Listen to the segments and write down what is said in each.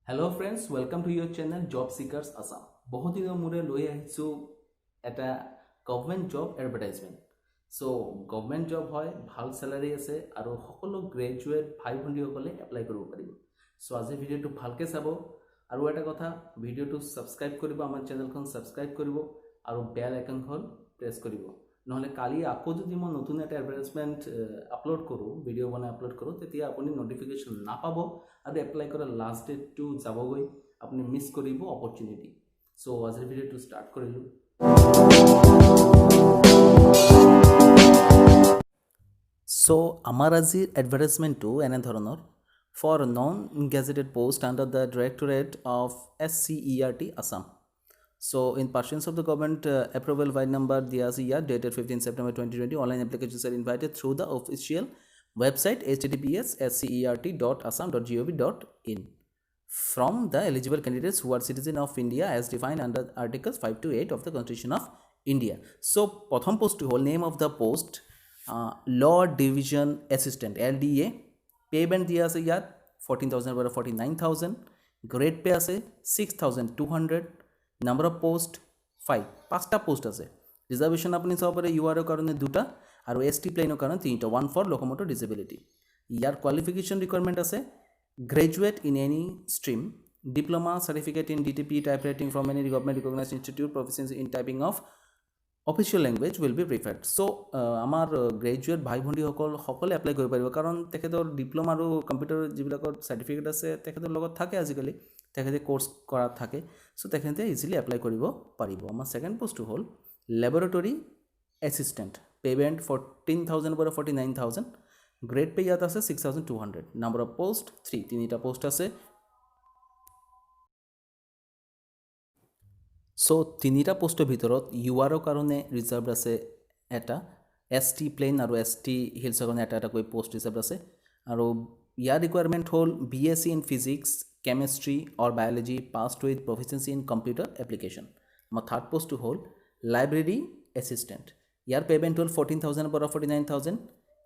Hello friends, welcome to your channel Job Seekers Assam. বহুত দিনৰ মূৰে লৈ আহিছোঁ এটা government job advertisement. So government job হয়, ভাল স্যালাৰি আছে আৰু সকলো গ্ৰেজুৱেট ভাই ভণ্টিসকলে এপ্লাই কৰিব পাৰিব। সো আজি ভিডিঅ'টো ভালকৈ চাব আৰু এটা কথা, ভিডিঅ'টো সাবস্ক্ৰাইব কৰিব, আমাৰ চেনেলখন সাবস্ক্ৰাইব কৰিব আৰু বেল আইকনখন প্ৰেছ কৰিব। নহলে কালি আকৌ যদি মই নতুন এটা এডভাৰটাইজমেণ্ট আপলোড কৰোঁ, ভিডিঅ' বনাই আপলোড কৰোঁ, তেতিয়া আপুনি নটিফিকেশ্যন নাপাব আৰু এপ্লাই কৰা লাষ্ট ডেটটো যাবগৈ, আপুনি মিছ কৰিব অপৰচুনিটি। সো আজিৰ ভিডিঅ'টো ষ্টাৰ্ট কৰিলোঁ। সো আমাৰ আজিৰ এডভাৰটাইজমেণ্টটো এনেধৰণৰ: for non gazetted post under the directorate of SCERT Assam. So in pursuance of the government approval by number DRCR dated 15 September 2020, online applications are invited through the official website https://scert.assam.gov.in from the eligible candidates who are citizens of India as defined under Articles 5 to 8 of the Constitution of India. So prothom post to whole name of the post Law Division Assistant LDA. Pay band diya ase yat 14,000 or 49,000. Grade pay ase 6,200. Number of post 5 5টা post আছে। Reservation আপনি চাব পাৰে ইউআৰৰ কাৰণে 2টা আৰু ST প্লেনৰ কাৰণে 3টা, 1 ফৰ লোকোমোটৰ ডিসেবিলিটি। ইয়াৰ কোৱালিফিকেশ্যন ৰিকুৱাৰমেণ্ট আছে graduate in any stream, diploma certificate in DTP typewriting from any government recognised institute, proficiency in typing of official language will be preferred. So আমাৰ গ্ৰেজুৱেট ভাই ভণ্টিসকল সকলে apply কৰিব পাৰিব, কাৰণ তেখেতৰ ডিপ্লোমা আৰু কম্পিউটাৰ যিবিলাকৰ চাৰ্টিফিকেট আছে তেখেতৰ লগত থাকে, আজিকালি তেখেতে কোৰ্চ কৰা থাকে। সো তেখেতে ইজিলি এপ্লাই কৰিব পাৰিব। আমাৰ ছেকেণ্ড পোষ্টটো হ'ল লেবৰেটৰী এছিষ্টেণ্ট। পে'মেণ্ট 14,000 পৰা 49,000। গ্ৰেড পে ইয়াত আছে 6,200। নাম্বাৰ অফ পোষ্ট 3, 3টা পোষ্ট আছে। সো 3টা পোষ্টৰ ভিতৰত ইউআৰৰ কাৰণে ৰিজাৰ্ভ আছে এটা, ST প্লেন আৰু ST হিলছৰ কাৰণে এটা এটাকৈ পোষ্ট ৰিজাৰ্ভ আছে। আৰু ইয়াৰ ৰিকুৱাৰমেণ্ট হ'ল BSc in physics, chemistry or biology passed with proficiency in computer application. আমাৰ থাৰ্ড পোষ্টটো হ'ল লাইব্ৰেৰী এছিষ্টেণ্ট। ইয়াৰ পে'মেণ্ট হ'ল 14,000 পৰা 49,000।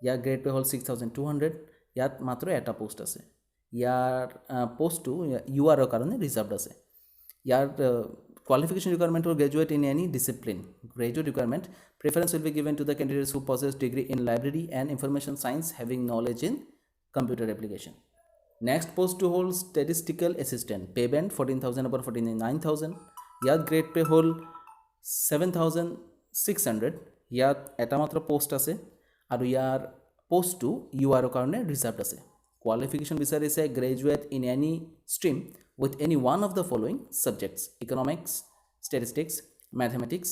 ইয়াৰ গ্ৰেড পে' হ'ল 6,200। ইয়াত মাত্ৰ এটা পোষ্ট আছে। ইয়াৰ পোষ্টটো ইউআৰৰ কাৰণে ৰিজাৰ্ভ আছে। ইয়াৰ qualification requirement or graduate in any discipline. Graduate requirement preference will be given to the candidates who possess degree in library and information science having knowledge in computer application. Next post to hold statistical assistant. Pay band 14,000 or 49,000. Yat grade pay hold 7,600. Yat eta matra post ase aru yar post to UR karone reserved ase. Qualification বিচাৰি আছে graduate in any stream with any one of the following subjects: economics, statistics, mathematics.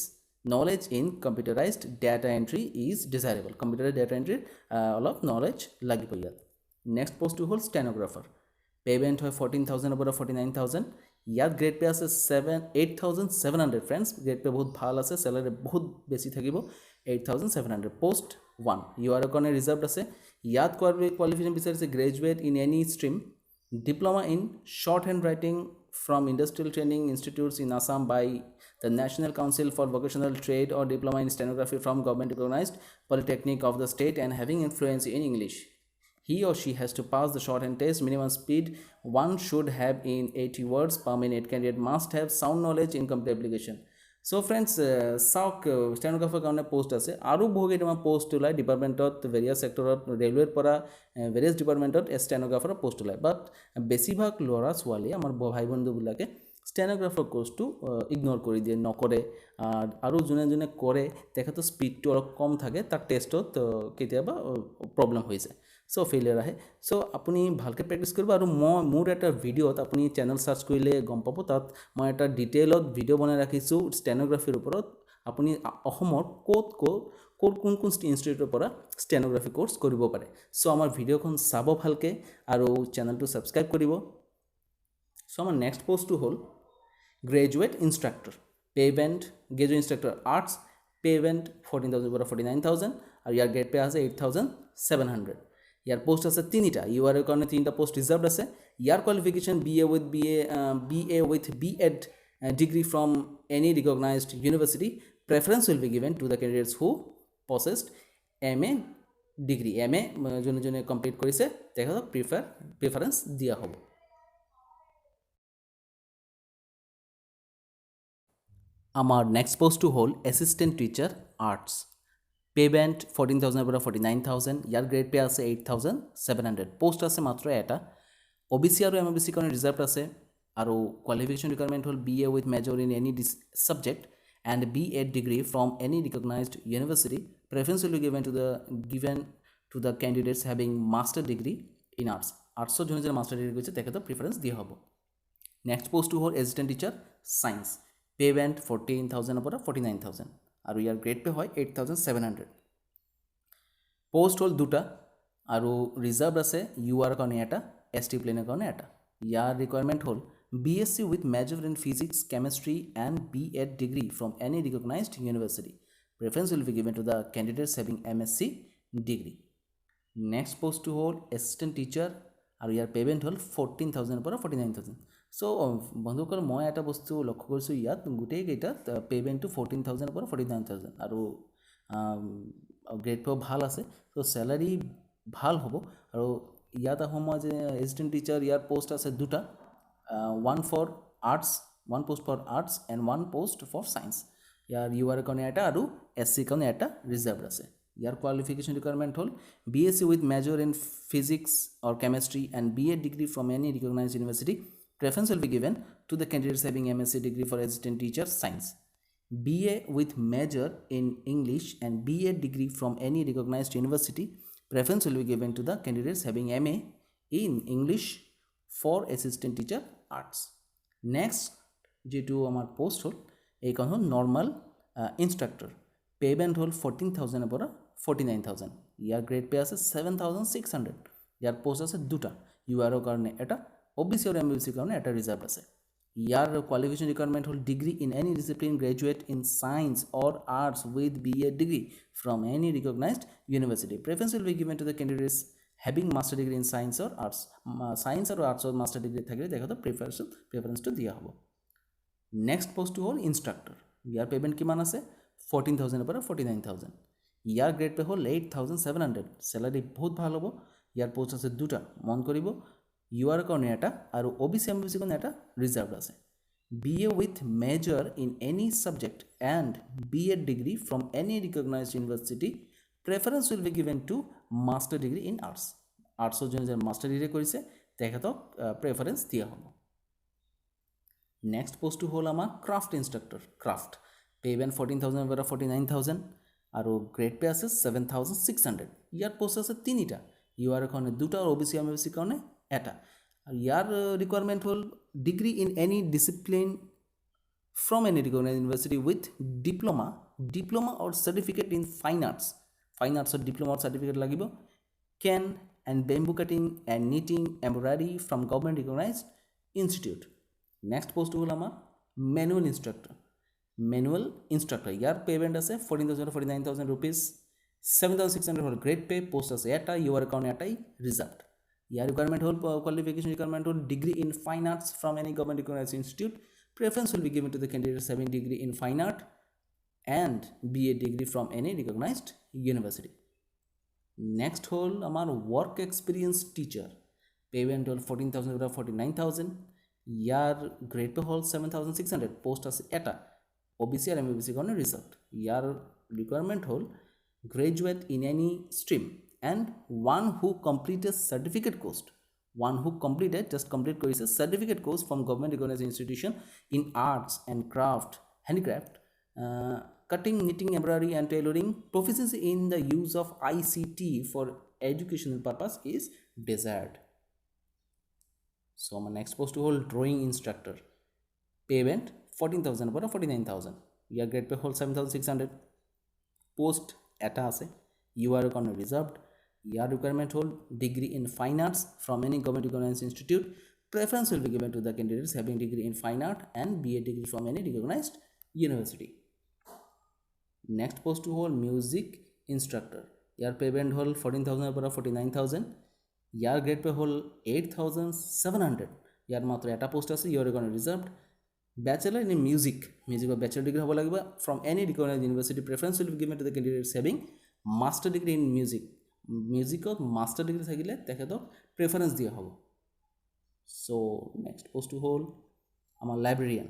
Knowledge in computerized data entry is desirable. Computerized data entry অলপ knowledge লাগিব ইয়াত। Next পোষ্টটো হ'ল stenographer. Payment হয় 14,000 পৰা 49,000। ইয়াত গ্ৰেড পে' আছে 8,700। ফ্ৰেণ্ডছ, গ্ৰেড পে' বহুত ভাল আছে, চেলাৰি বহুত বেছি থাকিব। 8,700। পোষ্ট 1 ইউআৰৰ কাৰণে ৰিজাৰ্ভ আছে। ইয়াত কোৱালিফিকেশ্যন বিচাৰিছে graduate in any stream, diploma in shorthand writing from industrial training institutes in Assam by the National Council for Vocational Trade, or diploma in stenography from government recognized polytechnic of the state and having influence in English. He or she has to pass the shorthand test. Minimum speed one should have in 80 words per minute. Candidate must have sound knowledge in computer application. So friends, চাওক stenographer কাৰণে post আছে আৰু বহু কেইটামান post ওলায় ডিপাৰ্টমেণ্টত, various ছেক্টৰত, ৰেলৱেৰ পৰা ভেৰিয়াছ ডিপাৰ্টমেণ্টত ষ্টেনোগ্ৰাফাৰৰ পোষ্ট ওলায়। বাট বেছিভাগ ল'ৰা ছোৱালীয়ে, আমাৰ ভাই বন্ধুবিলাকে ষ্টেনোগ্ৰাফাৰ কোৰ্চটো ইগন'ৰ কৰি দিয়ে, নকৰে। আৰু যোনে যোনে কৰে তেখেতৰ স্পীডটো অলপ কম থাকে, তাৰ টেষ্টত কেতিয়াবা প্ৰব্লেম হৈ যায়, সো ফেইলিয়াৰ আহে। সো আপুনি ভালকৈ প্ৰেক্টিছ কৰিব। আৰু মোৰ এটা ভিডিঅ'ত আপুনি চেনেল চাৰ্চ কৰিলে গম পাব, তাত মই এটা ডিটেইলত ভিডিঅ' বনাই ৰাখিছোঁ ষ্টেনোগ্ৰাফিৰ ওপৰত। আপুনি অসমৰ কোন কোন ইনষ্টিটিউটৰ পৰা ষ্টেনোগ্ৰাফি কোৰ্চ কৰিব পাৰে। সো আমাৰ ভিডিঅ'খন চাব ভালকৈ আৰু চেনেলটো ছাবস্ক্ৰাইব কৰিব। সো আমাৰ নেক্সট পোষ্টটো হ'ল graduate instructor. Payment graduate instructor arts, payment 14,000 পৰা 49,000 আৰু ইয়াৰ গ্ৰেড পে' আছে 8,700। ইয়াৰ পোষ্ট আছে 3টা। ইউআৰৰ কাৰণে 3টা পোষ্ট ৰিজাৰ্ভ আছে। ইয়াৰ qualification BA with B.Ed degree from any recognized university. Preference will be given to the candidates who possessed MA degree. MA যোনে যোনে কমপ্লিট কৰিছে তেখেতক প্ৰিফাৰেঞ্চ দিয়া হ'ব। আমাৰ নেক্সট পোষ্টটো হ'ল assistant teacher arts pay band 14,000 পৰা 49,000 ইয়াৰ গ্ৰেড পে আছে 8,700 পোষ্ট আছে মাত্ৰ এটা OBC আৰু MOBC কাৰণে ৰিজাৰ্ভ আছে আৰু কোৱালিফিকেশ্যন ৰিকুৱাৰমেণ্ট হ'ল BA with major in any subject and BEd degree from any recognised university preference will be given to the candidates having master degree in arts আৰ্টছত যোনে যোনে মাষ্টাৰ ডিগ্ৰী কৰিছে তেখেতক preference দিয়া হ'ব নেক্সট পোষ্টটো হ'ল assistant teacher science pay band 14,000 পৰা 49,000 আৰু ইয়াৰ গ্ৰেড পে হয় 8,700 পোষ্ট হ'ল দুটা আৰু ৰিজাৰ্ভ আছে UR কাৰণে এটা ST প্লেনৰ কাৰণে এটা ইয়াৰ ৰিকুৱাৰমেণ্ট হ'ল BSc with major in physics chemistry and BEd degree from any recognised university preference will be given to the candidates having MSc degree next পোষ্টটো হ'ল এছিষ্টেণ্ট টিচাৰ আৰু ইয়াৰ পে'মেণ্ট হ'ল 14,000 পৰা 49,000 চ' বন্ধুসকল মই এটা বস্তু লক্ষ্য কৰিছোঁ ইয়াত গোটেইকেইটাত পে'মেণ্টটো 14,000 পৰা 49,000 আৰু গ্ৰেড পেও ভাল আছে চ' চেলাৰী ভাল হ'ব আৰু ইয়াত আহোঁ মই যে এছিষ্টেণ্ট টিচাৰ ইয়াৰ পোষ্ট আছে দুটা one post for arts and one post for science ইয়াৰ UR কাৰণে এটা আৰু SC কাৰণে এটা ৰিজাৰ্ভ আছে ইয়াৰ কোৱালিফিকেশ্যন ৰিকুৱাৰমেণ্ট হ'ল BSc with major in physics or chemistry and BEd degree from any recognised university preference will be given to the candidates having MSc degree for assistant teacher science BA with major in English and BEd degree from any recognized university preference will be given to the candidates having MA in English for assistant teacher arts next যেটো আমাৰ post হ'ল এইখন হ'ল normal instructor payment হ'ল 14,000 পৰা 49,000 ইয়াৰ grade pay আছে 7,600 ইয়াৰ post আছে দুটা UR কাৰণে এটা OBC আৰু MBC কাৰণে এটা ৰিজাৰ্ভ আছে ইয়াৰ কোৱালিফিকেশ্যন ৰিকুৱাৰমেণ্ট হ'ল degree in any discipline graduate in science or arts with BEd degree from any recognised university preference will be given to the candidates having master degree in science or arts science আৰু আৰ্টছৰ master degree থাকিলে তেখেতক প্ৰিফাৰেঞ্চটো দিয়া হ'ব next পোষ্টটো হ'ল instructor ইয়াৰ payment কিমান আছে 14,000 পৰা 49,000 ইয়াৰ গ্ৰেড পে হ'ল 8,700 চেলাৰী বহুত ভাল হ'ব ইয়াৰ পোষ্ট আছে দুটা মন কৰিব UR কাৰণে এটা আৰু OBC MBC কাৰণে এটা ৰিজাৰ্ভ আছে BA with major in any subject and BEd degree from any recognized university preference will be given to master degree in arts আৰ্টছৰ যোনে মাষ্টাৰ ডিগ্ৰী কৰিছে তেখেতক প্ৰেফাৰেঞ্চ দিয়া হ'ব নেক্সট পোষ্টটো হ'ল আমাৰ ক্ৰাফ্ট ইনষ্ট্ৰাক্টৰ ক্ৰাফ্ট পে'মেণ্ট 14,000 পৰা 49,000 আৰু গ্ৰেড পে আছে 7,600 ইয়াৰ পোষ্ট আছে তিনিটা UR কাৰণে দুটা আৰু OBC MBC কাৰণে এটা আৰু ইয়াৰ ৰিকুৱাৰমেণ্ট হ'ল degree in any discipline from any recognised university with diploma or certificate in fine আৰ্টছৰ ডিপ্ল'মা অৰ চাৰ্টিফিকেট লাগিব cane and bamboo cutting and knitting embroidery from government recognised institute next পোষ্টটো হ'ল আমাৰ মেনুৱেল ইনষ্ট্ৰাক্টৰ ইয়াৰ payment আছে 14,000 49,000 rupees 7,600 হ'ল grade pay post আছে এটা UR কাৰণে এটাই ৰিজাৰ্ভ ইয়াৰ ৰিকুৱাৰমেণ্ট হ'ল কোৱালিফিকেশ্যন ৰিকুৱাৰমেণ্ট হ'ল degree in fine arts from any government recognised institute preference will be given to the candidates having degree in fine art and BEd degree from any recognised university next হ'ল আমাৰ work experience teacher payment হ'ল 14,000 পৰা 49,000 ইয়াৰ grade pay হ'ল 7,600 post আছে এটা OBC আৰু MBC কাৰণে reserve ইয়াৰ requirement হ'ল graduate in any stream and one who completed certificate course just complete কৰিছে certificate course from government recognized institution in arts and handicraft cutting knitting embroidery and tailoring proficiency in the use of ICT for educational purpose is desired so my next post হ'ল drawing instructor payment 14,000 পৰা 49,000 ইয়াৰ grade pay হ'ল 7,600 post এটা আছে UR কাৰণে reserved ইয়াৰ requirement হ'ল degree in fine arts from any government recognised institute preference will be given to the candidates having degree in fine art and BEd degree from any recognised university next পোষ্টটো হ'ল music instructor ইয়াৰ payment হ'ল 14,000 পৰা 49,000 ইয়াৰ grade pay হ'ল 8,700 ইয়াৰ মাত্ৰ এটা post আছে UR কাৰণে reserved bachelor in মিউজিকৰ বেচেলাৰ ডিগ্ৰী হ'ব লাগিব from any recognised university preference will be given to the candidates having master degree in মিউজিকত মাষ্টাৰ ডিগ্ৰী থাকিলে তেখেতক প্ৰেফাৰেঞ্চ দিয়া হ'ব চ' নেক্সট পোষ্টটো হ'ল আমাৰ লাইব্ৰেৰিয়ান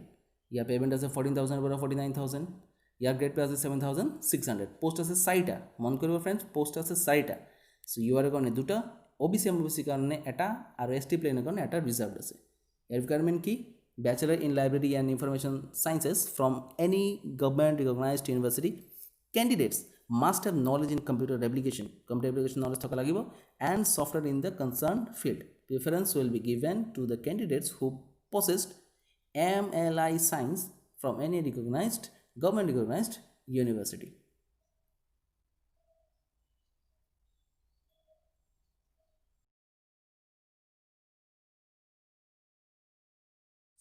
ইয়াৰ পেমেণ্ট আছে 14,000 পৰা 49,000 ইয়াৰ গ্ৰেড পে আছে 7,600 পোষ্ট আছে 4টা মন কৰিব ফ্ৰেণ্ডছ পোষ্ট আছে 4টা সো ইউআৰ কাৰণে দুটা ওবিসি এমওবিসি কাৰণে এটা আৰু এসটি প্লেনৰ কাৰণে এটা ৰিজাৰ্ভড আছে ইয়াৰ ৰিকুৱাৰমেণ্ট কি Bachelor in Library and Information Sciences from any government recognized university. Candidates must have knowledge in computer application knowledge thaka lagibo and software in the concerned field. Preference will be given to the candidates who possessed MLI Science from any government recognized university.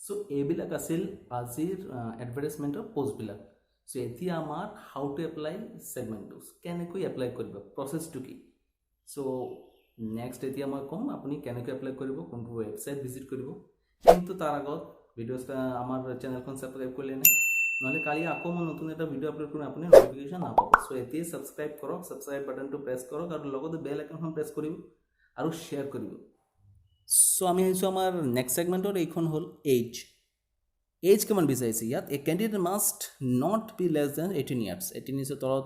So এইবিলাক আছিল আজিৰ এডভাৰটাইজমেণ্টৰ পোষ্টবিলাক so এতিয়া আমাৰ how to apply segments কেনেকৈ apply কৰিব প্ৰসেসটো কি so next এতিয়া মই কম আপুনি কেনেকৈ এপ্লাই কৰিব কোনটো ওয়েবসাইট ভিজিট কৰিব কিন্তু তাৰ আগত ভিডিওটা আমাৰ চেনেলখন সাবস্ক্ৰাইব কৰিলে না নহলে কালি আকৌ মই নতুন এটা ভিডিও আপলোড কৰিম আপুনি নোটিফিকেশন নাপাব সো এতিয়া সাবস্ক্ৰাইব কৰক সাবস্ক্ৰাইব বাটনটো প্ৰেছ কৰক আৰু লগতে বেল আইকনখন প্ৰেছ কৰিব আৰু শেয়াৰ কৰিব সো আমি আহিছো আমাৰ নেক্সট সেগমেন্টৰ এইখন হল এজ কিমান বিচাৰিছে ইয়াত a candidate must not be less than 18 years 18 ইয়াৰ্সৰ তলত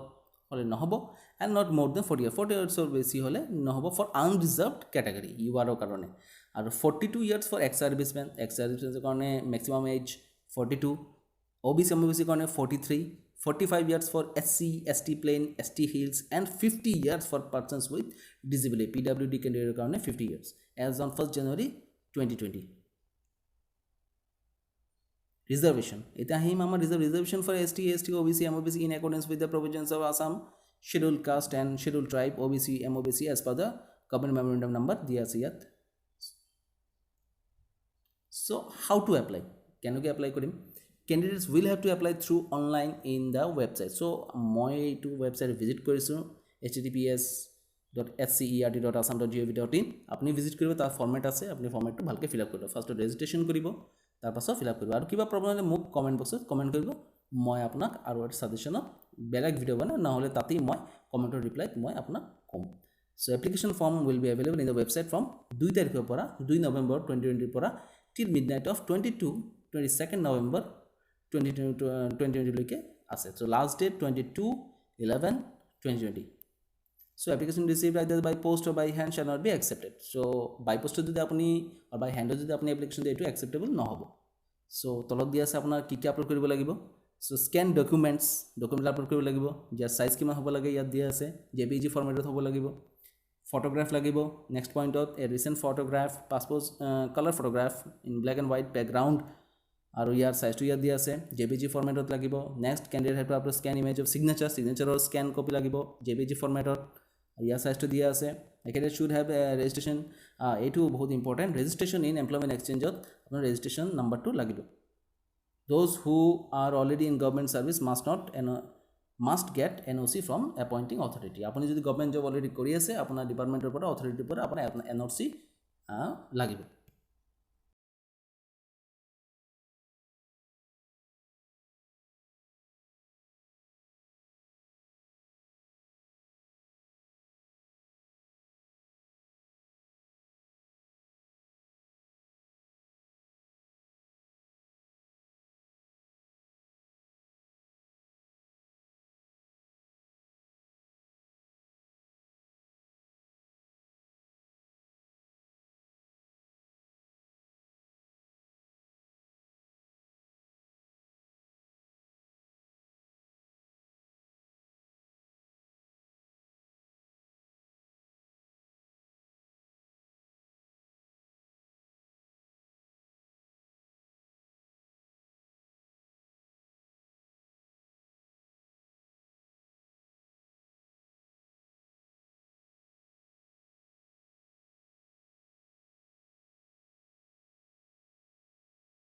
হলে নহব এন্ড নট মোৰ দেন 40 ইয়াৰ্সৰ বেছি হলে নহব ফৰ আনৰিজাৰ্ভড ক্যাটাগৰী ইউআৰৰ কাৰণে আৰু 42 ইয়াৰ্স ফৰ এক্স সাৰ্ভিসমেন কাৰণে ম্যাক্সিমাম এজ 42 ওবিসি এমওবিসি কাৰণে 43 45 years for SC, ST plain, ST hills and 50 years for persons with disability. PWD candidate karone 50 years as on 1st January 2020. Reservation. Eta him amar reservation for ST, ST, OBC, MOBC in accordance with the provisions of Assam Scheduled Caste and Scheduled Tribe OBC, MOBC as per the Government Memorandum Number diya ase yat. So how to apply? Kenuke apply korim? Candidates will have to apply through online in the website. So moi to website visit korisu https://scert.assam.gov.in apni visit koribo tar format ase apni format to bhalke fill up koribo first registration koribo tar paso fill up koribo aru kiba problem hole muk comment box comment koribo moi apunak aru et suggestion belag video bana na hole tatei moi comment reply moi apunak kom. So application form will be available in the website from 2 tarikh pora 2 November 2020 pora till midnight of 22nd November 2020 লকে আছে so last date 22/11/2020 so application received either by post or by hand shall not be accepted so by post যদি আপনি or by hand যদি আপনি application দিয়ে এটো acceptable নহব so তলত দিয়া আছে আপোনাৰ কি কি আপলোড কৰিব লাগিব so scan documents আপলোড কৰিব লাগিব যাৰ সাইজ কিমান হ'ব লাগে ইয়াত দিয়া আছে jpeg ফৰমেটত হ'ব লাগিব photograph লাগিব next point a recent photograph passport color photograph in black and white background আৰু ইয়াৰ সাইজটো ইয়াত দিয়া আছে jpeg ফৰমেটত লাগিব next candidate had to upload scan image of সিগনেচাৰৰ স্ক্যান কপি লাগিব jpeg ফৰমেটত ইয়াৰ সাইজটো দিয়া আছে ক্যান্ডিডেট শুড হ্যাভ ৰেজিষ্ট্ৰেচন এটো বহুত ইম্পৰ্টেন্ট ৰেজিষ্ট্ৰেচন ইন এমপ্লয়মেন্ট এক্সচেঞ্জত আপোনাৰ ৰেজিষ্ট্ৰেচন নাম্বাৰটো লাগিব those who are already in government service must get NOC from appointing authority আপুনি যদি গভৰ্ণমেণ্ট জব অলৰেডি কৰি আছে আপোনাৰ ডিপাৰ্টমেণ্টৰ পৰা অথৰিটিৰ পৰা আপোনাৰ NOC লাগিব